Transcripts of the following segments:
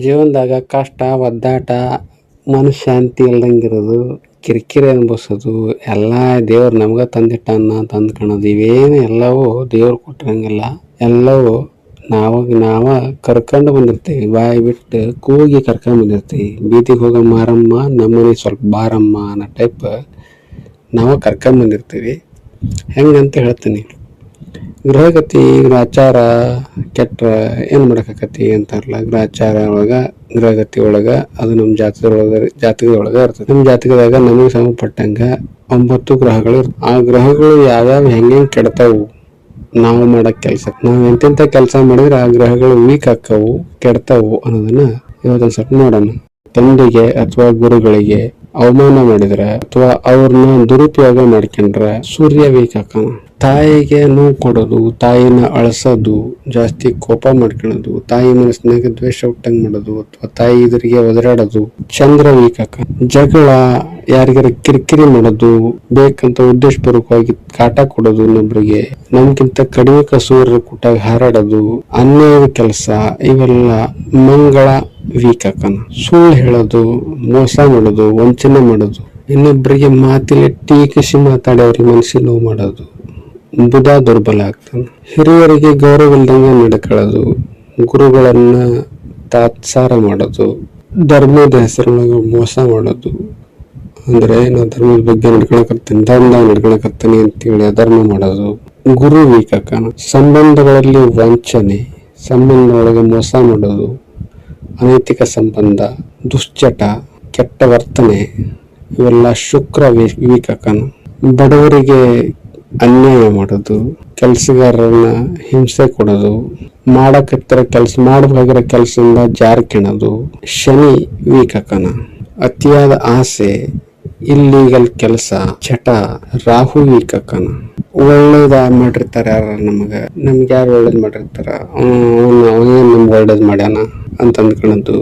ಜೀವನದಾಗ ಕಷ್ಟ ಒದ್ದಾಟ ಮನಃಶಾಂತಿ ಇಲ್ದಂಗಿರೋದು ಕಿರಿಕಿರಿ ಅನ್ಭವಿಸೋದು ಎಲ್ಲ ದೇವ್ರು ನಮ್ಗೆ ತಂದಿಟ್ಟಾನ ಅಂತ ಅಂದ್ಕೊಳ್ಳೋದು ಇವೇನು ಎಲ್ಲವೂ ದೇವ್ರು ಕೊಟ್ಟಿರಂಗಿಲ್ಲ. ಎಲ್ಲವೂ ನಾವ ಕರ್ಕೊಂಡು ಬಂದಿರ್ತೀವಿ. ಬಾಯಿ ಬಿಟ್ಟು ಕೂಗಿ ಕರ್ಕೊಂಡು ಬಂದಿರ್ತೀವಿ. ಬೀದಿಗೆ ಹೋಗೋ ಮಾರಮ್ಮ ನಮ್ಮನೆ ಸ್ವಲ್ಪ ಬಾರಮ್ಮ ಅನ್ನೋ ಟೈಪ್ ನಾವು ಕರ್ಕೊಂಡು ಬಂದಿರ್ತೀವಿ. ಹೆಂಗಂತ ಹೇಳ್ತೀನಿ. ಗೃಹಗತಿ ಗ್ರಹಚಾರ ಕೆಟ್ಟ ಏನು ಮಾಡೋಕ್ಕಾಕತಿ ಅಂತಾರಲ್ಲ. ಗ್ರಹಚಾರ ಒಳಗೆ ಗೃಹಗತಿ ಒಳಗೆ ಅದು ನಮ್ಮ ಜಾತಕದೊಳಗೆ ಇರ್ತದೆ. ನಮ್ಮ ಜಾತಕದಾಗ ನಮಗೆ ಸಂಬಂಧಪಟ್ಟಂಗ 9 ಗ್ರಹಗಳು ಇರ್ತವೆ. ಆ ಗ್ರಹಗಳು ಯಾವ್ಯಾವ ಹೆಂಗೆ ಕೆಡ್ತಾವು, ನಾವು ಮಾಡೋ ಕೆಲಸ ನಾವು ಎಂತೆಂಥ ಕೆಲಸ ಮಾಡಿದ್ರೆ ಆ ಗ್ರಹಗಳು ವೀಕ್ ಆಕ್ಕವು, ಕೆಡ್ತಾವು ಅನ್ನೋದನ್ನ ಇವತ್ತೊಂದು ಸ್ವಲ್ಪ ನೋಡೋಣ. ತಂದೆಗೆ ಅಥವಾ ಗುರುಗಳಿಗೆ ಅವಮಾನ ಮಾಡಿದ್ರೆ ಅಥವಾ ಅವ್ರನ್ನ ದುರುಪಯೋಗ ಮಾಡ್ಕೊಂಡ್ರೆ ಸೂರ್ಯ ವೀಕ್ ಆಕಾನ. ತಾಯಿಗೆ ನೋವು ಕೊಡೋದು, ತಾಯಿನ ಅಳಸೋದು, ಜಾಸ್ತಿ ಕೋಪ ಮಾಡ್ಕೊಳ್ಳೋದು, ತಾಯಿ ಮನಸ್ಸಿನಾಗ ದ್ವೇಷ ಹುಟ್ಟಂಗ್ ಮಾಡೋದು ಅಥವಾ ತಾಯಿ ಎದುರಿಗೆ ಒದರಾಡೋದು ಚಂದ್ರ ವೀಕ್ ಆಕ. ಜಗಳ, ಯಾರಿಗಾರ ಕಿರಿಕಿರಿ ಮಾಡೋದು, ಬೇಕಂತ ಉದ್ದೇಶಪೂರ್ವಕವಾಗಿ ಕಾಟ ಕೊಡೋದು, ಇನ್ನೊಬ್ರಿಗೆ ನಮ್ಗಿಂತ ಕಡಿಮೆ ಕಸೂರ ಕೂಟಾಗ ಹಾರಾಡೋದು, ಅನ್ಯಾಯದ ಕೆಲಸ, ಇವೆಲ್ಲ ಮಂಗಳ ವೀಕ್ ಆಕನ. ಸುಳ್ಳು ಹೇಳೋದು, ಮೋಸ ಮಾಡೋದು, ವಂಚನೆ ಮಾಡೋದು, ಇನ್ನೊಬ್ಬರಿಗೆ ಮಾತಿಲಿ ಟೀಕಿಸಿ ಮಾತಾಡಿ ಅವ್ರಿಗೆ ಮನಸ್ಸಿಗೆ ನೋವು ಮಾಡೋದು, ಬುಧ ದುರ್ಬಲ ಆಗ್ತಾನೆ. ಹಿರಿಯರಿಗೆ ಗೌರವ ಇಲ್ದಂಗೆ ನಡ್ಕೊಳ್ಳೋದು, ಗುರುಗಳನ್ನ ತಾತ್ಸಾರ ಮಾಡೋದು, ಧರ್ಮದ ಹೆಸರೊಳಗೆ ಮೋಸ ಮಾಡೋದು. ಅಂದ್ರೆ ನಾವು ಧರ್ಮದ ಬಗ್ಗೆ ನಡ್ಕೊಳಕತ್ತೀನಿ, ಧರ್ಮದಾಗ ನಡ್ಕೊಳಕತ್ತೀನಿ ಅಂತೇಳಿ ಅಧರ್ಮ ಮಾಡೋದು, ಗುರು ವೀಕ್ ಆಕಾನ. ಸಂಬಂಧಗಳಲ್ಲಿ ವಂಚನೆ, ಸಂಬಂಧ ಒಳಗೆ ಮೋಸ ಮಾಡೋದು, ಅನೈತಿಕ ಸಂಬಂಧ, ದುಶ್ಚಟ, ಕೆಟ್ಟ ವರ್ತನೆ, ಇವೆಲ್ಲ ಶುಕ್ರ ವೀಕ್ ಆಕಾನ. ಬಡವರಿಗೆ ಅನ್ಯಾಯ ಮಾಡೋದು, ಕೆಲಸಗಾರರನ್ನ ಹಿಂಸೆ ಕೊಡೋದು, ಮಾಡಕತ್ತಿರೋ ಮಾಡಬೇಕಾಗಿರೋ ಕೆಲಸದಿಂದ ಜಾರ್ಕಿಣೋದು, ಶನಿ ವೀಕ್ ಆಕಾನ. ಅತಿಯಾದ ಆಸೆ, ಇಲ್ಲೀಗಲ್ ಕೆಲಸ, ಚಟ, ರಾಹು ವೀಕ್ ಆಕಾನ. ಒಳ್ಳೇದ ಮಾಡಿರ್ತಾರ ಯಾರ ನಮ್ಗೆ ಯಾರು ಒಳ್ಳೇದ್ ಮಾಡಿರ್ತಾರ ಅವನೇನ್ ನಮ್ಗೆ ಒಳ್ಳೇದ್ ಮಾಡ್ಯಾನ ಅಂತ ಅಂದ್ಕೊಳ್ಳೋದು.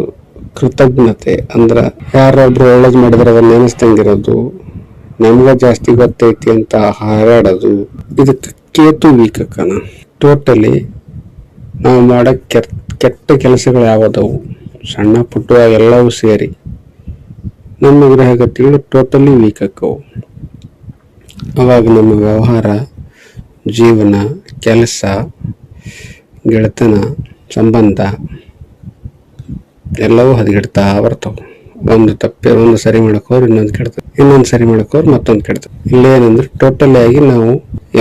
ಕೃತಜ್ಞತೆ ಅಂದ್ರ ಯಾರೊಬ್ರು ಒಳ್ಳೇದ್ ಮಾಡಿದ್ರೆ ಅದನ್ನ ನೆನೆಸ್ತಂಗಿರೋದು, ನಮ್ಗ ಜಾಸ್ತಿ ಗೊತ್ತೈತಿ ಅಂತ ಹಾರಾಡೋದು. ಇದಕ್ಕೆ ಕೇತು ವೀಕ್ ಆಕಾನ. ಟೋಟಲಿ ನಾವು ಮಾಡೋ ಕೆಟ್ಟ ಕೆಲಸಗಳು ಯಾವದವು ಸಣ್ಣ ಪುಟ್ಟ ಎಲ್ಲವೂ ಸೇರಿ ನಮ್ಮ ಗ್ರಹಗತಿಗಳು ಟೋಟಲಿ ವೀಕ್ ಆಕ್ಕವು. ಅವಾಗ ನಮ್ಮ ವ್ಯವಹಾರ, ಜೀವನ, ಕೆಲಸ, ಗೆಳೆತನ, ಸಂಬಂಧ ಎಲ್ಲವೂ ಹದಗೆಡ್ತಾ ಬರ್ತಾವ. ಒಂದು ಸರಿ ಮಾಡಕೋರು ಇನ್ನೊಂದು ಕೆಡ್ತದೆ, ಇನ್ನೊಂದು ಸರಿ ಮಾಡಕೋರು ಮತ್ತೊಂದು ಕೆಡ್ತದೆ. ಇಲ್ಲೇನಂದ್ರೆ ಟೋಟಲಿ ಆಗಿ ನಾವು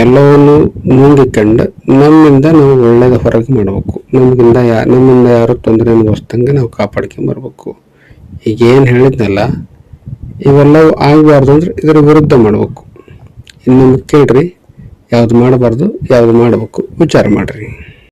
ಎಲ್ಲವನ್ನು ನುಂಗಿಕೊಂಡು ನಮ್ಮಿಂದ ನಾವು ಒಳ್ಳೇದ ಹೊರಗೆ ಮಾಡ್ಬೇಕು. ನಮ್ಮಿಂದ ಯಾರು ತೊಂದರೆ ಅನುಭವಿಸ್ದಂಗೆ ನಾವು ಕಾಪಾಡ್ಕೊಂಡ್ ಬರ್ಬೇಕು. ಈಗ ಏನ್ ಹೇಳಿದ್ನಲ್ಲ, ಇವೆಲ್ಲವೂ ಆಗಬಾರ್ದು ಅಂದ್ರೆ ಇದರ ವಿರುದ್ಧ ಮಾಡ್ಬೇಕು. ಇನ್ನೊಂದು ಕೇಳ್ರಿ, ಯಾವ್ದು ಮಾಡಬಾರ್ದು, ಯಾವ್ದು ಮಾಡ್ಬೇಕು ವಿಚಾರ ಮಾಡ್ರಿ.